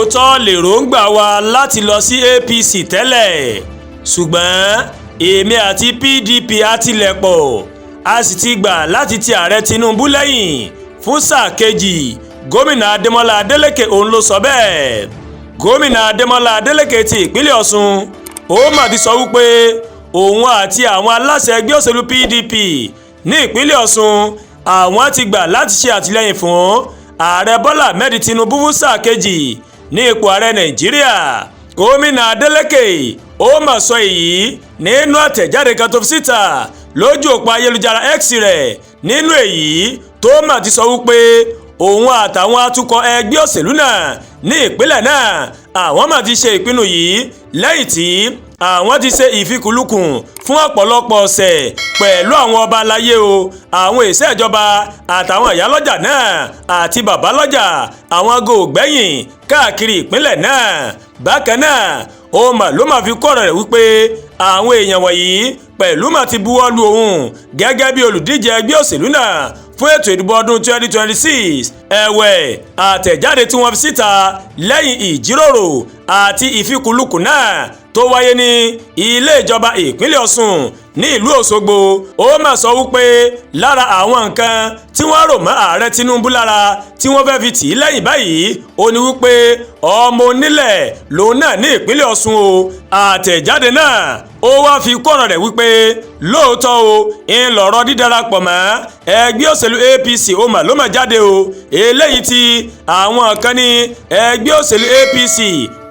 lóòtọ́ lèròǹgbà wa láti lọ sí APC tẹ́lẹ̀ ṣùgbọ́n èmi àti PDP àtìlẹ́pọ̀ a sì ti gbà láti ti ààrẹ Tinubu lẹ́yìn fún sáà kejì. Gómìnà Ademola Adeleke òun ló sọ bẹ́ẹ̀. Gómìnà Ademola Adeleke ti ìpínlẹ̀ Ọ̀ṣun ó mà ti sọ wípé òun àti àwọn aláṣẹ ẹgbẹ́ òṣèlú PDP ní ìpínlẹ̀ Ọ̀ṣun àwọn ti gbà láti ṣe àtìlẹ́yìn fún ààrẹ Bọ́lá Ahmed Tinubu fún sáà kejì ní ipò ààrẹ Nàìjíríà. Gómìnà Adeleke ó mà sọ èyí nínú àtẹ̀jáde kan tó fi síta lójú òpó ayélujára X rẹ̀. Nínú èyí tó mà ti sọ wípé òun àtàwọn atukọ̀ ẹgbẹ́ òṣèlú náà ní ìpínlẹ̀ náà àwọn mà ti ṣe ìpinnu yìí lẹ́yìn tí àwọn ti ṣe ìfikùnlukùn fún ọ̀pọ̀lọpọ̀ ọ̀sẹ̀ pẹ̀lú àwọn ọba aláyé o, àwọn ìṣẹ́ ìjọba àtàwọn ìyálọ́jà náà àti bàbálọ́jà àwọn gògbẹ́yìn káàkiri ìpínlẹ̀ náà. Bákan náà ó mà ló máa fi kọ́ ọ̀rọ̀ rẹ̀ wípé àwọn èèyàn wọ̀nyí pẹ̀lú mà ti buwọ́ lu òun gẹ́gẹ́ bí olùdíje ẹgbẹ́ òṣèlú náà fún ètò ìdìbò ọdún 2026. ẹ̀wẹ̀ àtẹ̀jáde tí wọ́n fi síta lẹ́yìn ìjíròrò àti ìfikùnlukùn náà tó wáyé ní ilé ìjọba ìpínlẹ̀ Ọ̀ṣun ní ìlú Òṣogbo ó mà sọ wípé lára àwọn nǹkan tí wọ́n rò mọ́ ààrẹ Tinubu lára tí wọ́n fẹ́ fi tì í lẹ́yìn báyìí ó ní wípé ọmọ onílẹ̀ lòun náà ní ìpínlẹ̀ Ọ̀ṣun o. Àtẹ̀jáde náà ó wá fi kọ́rọ̀ rẹ̀ wípé lóòótọ́ o ń lọ̀rọ̀ dídarapọ̀ mọ́ ẹgbẹ́ òṣèlú APC ó mà ló mà jáde o, eléyìí tí àwọn kan ní ẹgbẹ́ òṣèlú APC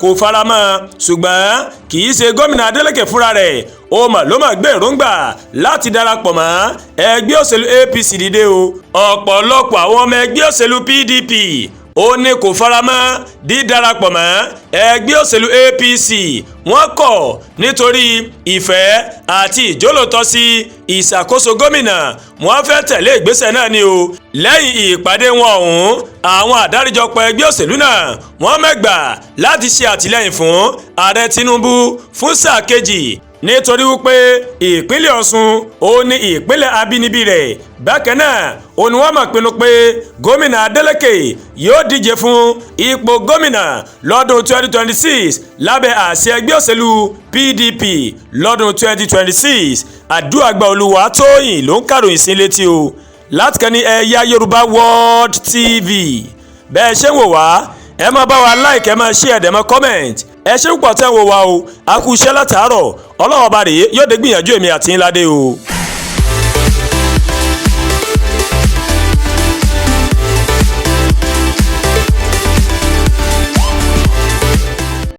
kò faramọ́ ṣùgbọ́n kì í ṣe gómìnà Adeleke fúnra rẹ̀ ó mà ló mà gbé èròǹgbà láti darapọ̀ mọ́ ẹgbẹ́ òṣèlú APC dìde o. Ọ̀pọ̀lọpọ̀ àwọn ọmọ ẹgbẹ́ òṣèlú PDP ó ní kò faramọ́ dídarapọ̀ mọ́ ẹgbẹ́ òṣèlú APC. wọ́n kọ̀ nítorí ìfẹ́ àti ìjólótọ́ sí ìṣàkóso gómìnà. wọ́n fẹ́ tẹ̀lé ìgbésẹ̀ náà ni o. lẹ́yìn ìpàdé wọn ọ̀hún àwọn àdáríjọpọ̀ ẹgbẹ́ òṣèlú náà wọ́n mẹ́gbà láti ṣe àtìlẹ́yìn fún ààrẹ Tinubu fún sáà kejì nítorí wípé ìpínlẹ̀ Ọ̀ṣun ó ní ìpínlẹ̀ abínibí rẹ̀. bákan náà ó ní wọ́n máa pinnu pé gómìnà Adeleke yóò díje fún ipò gómìnà lọ́dún 2026 lábẹ́ àṣẹ ẹgbẹ́ òṣèlú PDP lọ́dún 2026. Àdúràgbà Olúwatóyìn ló ń kàròyìn sí létí o láti kàn ní ẹ̀yà Yorùbá World TV. bẹ́ẹ̀ ṣe ń wò wá ẹ máa bá wa like ẹ máa share ẹ dẹ̀ máa comment. ẹ ṣe púpọ̀ tẹ́ ń wò wá o, a kú iṣẹ́ látàárọ̀. Ọlọ́run ọba rèé yóò dé gbìyànjú èmi àti yín ládé o.